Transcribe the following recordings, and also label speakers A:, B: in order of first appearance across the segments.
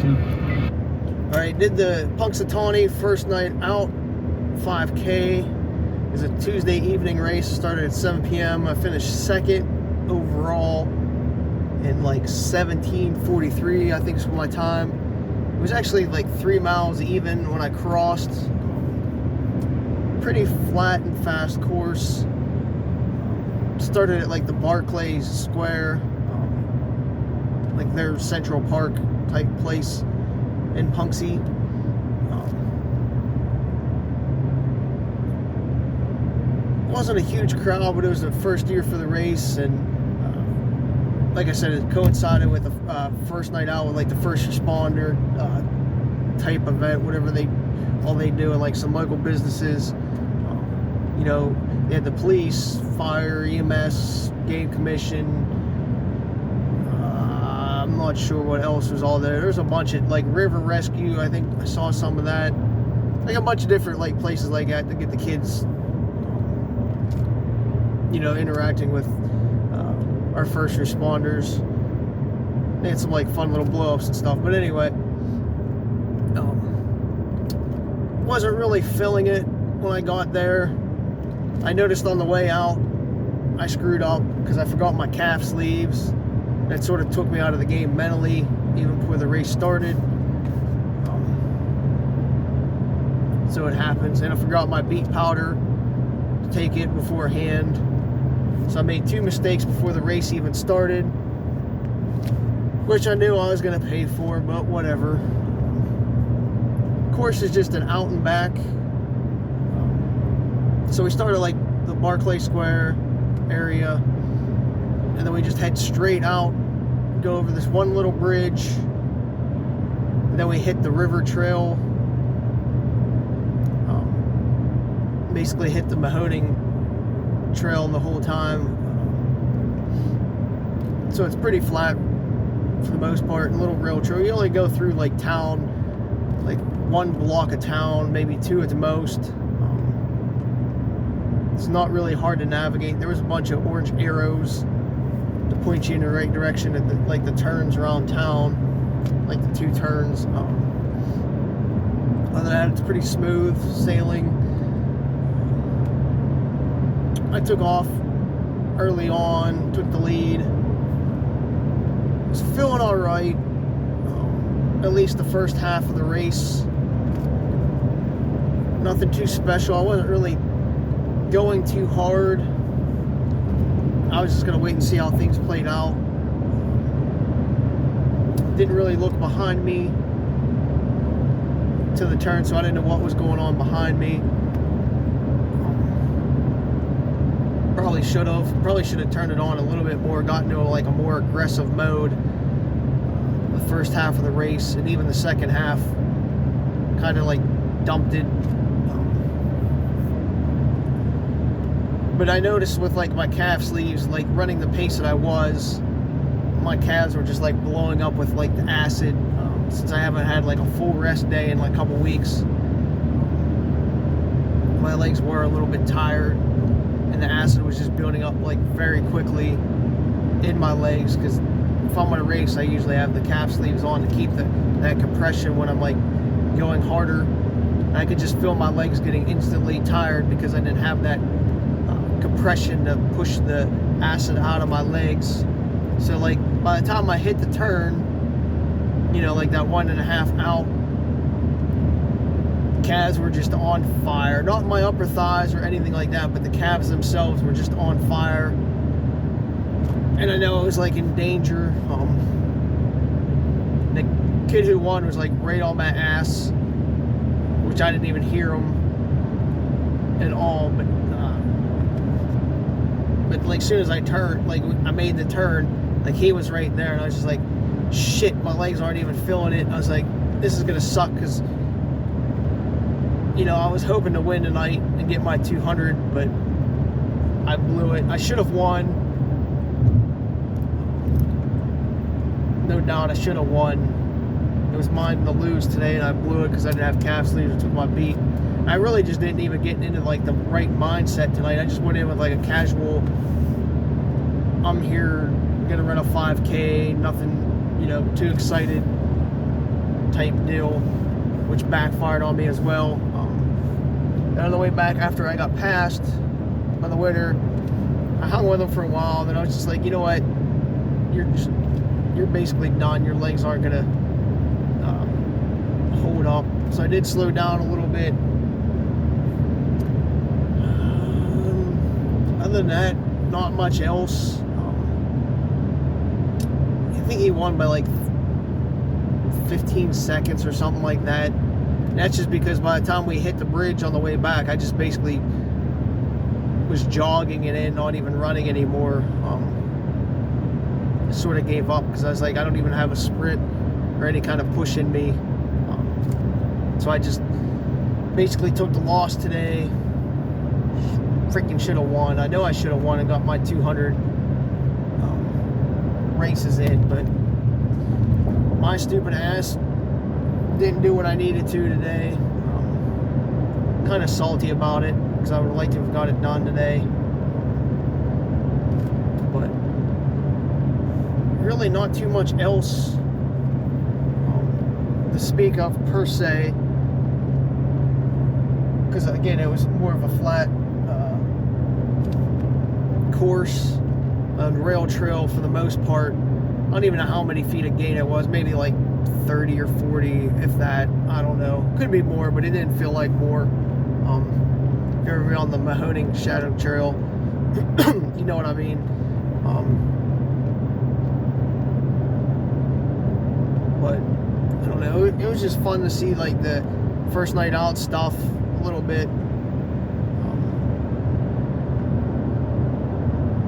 A: All right, did the Punxsutawney first night out, 5K. It was a Tuesday evening race, started at 7 p.m. I finished second overall in like 17:43, I think is my time. It was actually like 3 miles even when I crossed. Pretty flat and fast course. Started at like the Barclays Square, like their Central Park type place in Punxsutawney. Wasn't a huge crowd, but it was the first year for the race, and like I said, it coincided with the first night out with like the first responder type event, whatever they do in like some local businesses. You know, they had the police, fire, EMS, game commission. I'm not sure what else was all there. There's a bunch of like river rescue. I think I saw some of that. Like a bunch of different like places like that to get the kids, you know, interacting with our first responders. They had some like fun little blow-ups and stuff. But anyway, wasn't really feeling it when I got there. I noticed on the way out I screwed up because I forgot my calf sleeves. That sort of took me out of the game mentally, even before the race started. So it happens. And I forgot my beet powder to take it beforehand. So I made 2 mistakes before the race even started, which I knew I was going to pay for, but whatever. Course is just an out and back. So we started like the Barclay Square area, and then we just head straight out, go over this one little bridge, and then we hit the river trail. Basically hit the Mahoning trail the whole time. So it's pretty flat for the most part, a little rail trail. You only go through like town, like 1 block of town, maybe 2 at the most. It's not really hard to navigate. There was a bunch of orange arrows to point you in the right direction at the turns around town, like the 2 turns. Other than that, it's pretty smooth sailing. I took off early on, took the lead. Was feeling all right, at least the first half of the race. Nothing too special. I wasn't really going too hard. I was just going to wait and see how things played out. Didn't really look behind me to the turn, so I didn't know what was going on behind me. Probably should have turned it on a little bit more, got into like a more aggressive mode the first half of the race, and even the second half kind of like dumped it. But I noticed with like my calf sleeves, like running the pace that I was, my calves were just like blowing up with like the acid. Since I haven't had like a full rest day in like a couple weeks, my legs were a little bit tired, and the acid was just building up like very quickly in my legs. Because if I'm on a race, I usually have the calf sleeves on to keep that compression when I'm like going harder. And I could just feel my legs getting instantly tired because I didn't have that compression to push the acid out of my legs. So like by the time I hit the turn, you know, like that 1.5 out, calves were just on fire. Not my upper thighs or anything like that, but the calves themselves were just on fire. And I know I was like in danger. The kid who won was like right on my ass, which I didn't even hear him at all. But like as soon as I turned, like I made the turn, like he was right there, and I was just like, shit, my legs aren't even feeling it. I was like, this is gonna suck, because you know, I was hoping to win tonight and get my 200, but I blew it. I should have won. No doubt I should have won. It was mine to lose today, and I blew it because I didn't have calf sleeves. I took my beat. I really just didn't even get into like the right mindset tonight. I just went in with like a casual, I'm here, gonna run a 5K, nothing, you know, too excited. type deal, which backfired on me as well. And on the way back after I got passed by the winner, I hung with him for a while. Then I was just like, you know what? You're basically done. Your legs aren't gonna hold up. So I did slow down a little bit. Other than that, not much else. I think he won by like 15 seconds or something like that. And that's just because by the time we hit the bridge on the way back, I just basically was jogging it in, not even running anymore. I sort of gave up because I was like, I don't even have a sprint or any kind of push in me. So I just basically took the loss today. Freaking should have won. I know I should have won and got my 200 races in, but my stupid ass didn't do what I needed to today. Kind of salty about it because I would like to have got it done today, but really not too much else to speak of per se, because again, it was more of a flat course and rail trail for the most part. I don't even know how many feet of gain it was, maybe like 30 or 40, if that. I don't know, could be more, but it didn't feel like more. If you're ever on the Mahoning Shadow Trail, you know what I mean. But I don't know, it was just fun to see like the first night out stuff a little bit.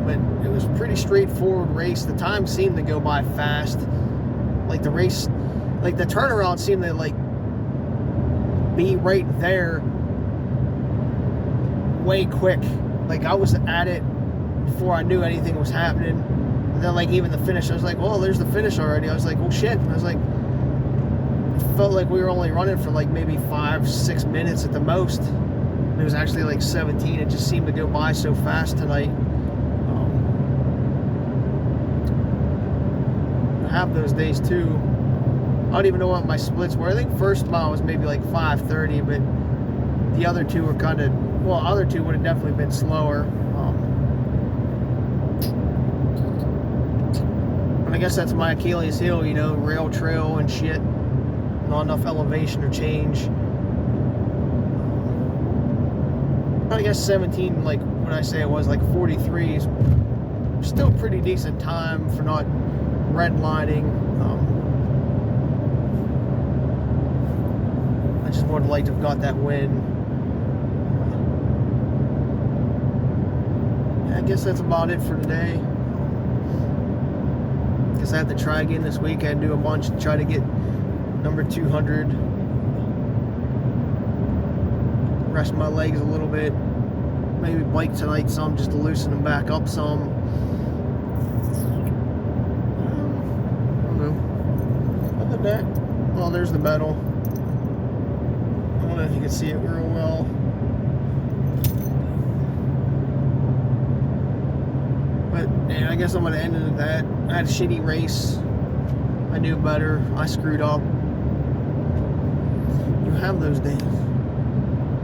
A: But it was a pretty straightforward race. The time seemed to go by fast. Like the race, like the turnaround seemed to like be right there way quick. Like I was at it before I knew anything was happening. And then like even the finish, I was like, well, there's the finish already. I was like, oh shit. And I was like, it felt like we were only running for like maybe 5-6 minutes at the most. And it was actually like 17. It just seemed to go by so fast tonight. I have those days too. I don't even know what my splits were. I think first mile was maybe like 5:30, but the other two were kind of, well, other two would have definitely been slower. But I guess that's my Achilles heel, you know, rail trail and shit. Not enough elevation or change. But I guess 17, like what I say it was, like 43 is still pretty decent time for not redlining. I just would like to have got that win. Yeah, I guess that's about it for today. Guess I have to try again this weekend, do a bunch to try to get number 200. Rest my legs a little bit. Maybe bike tonight some just to loosen them back up some. That. Well, there's the medal. I don't know if you can see it real well. But yeah, I guess I'm going to end it at that. I had a shitty race. I knew better. I screwed up. You have those days.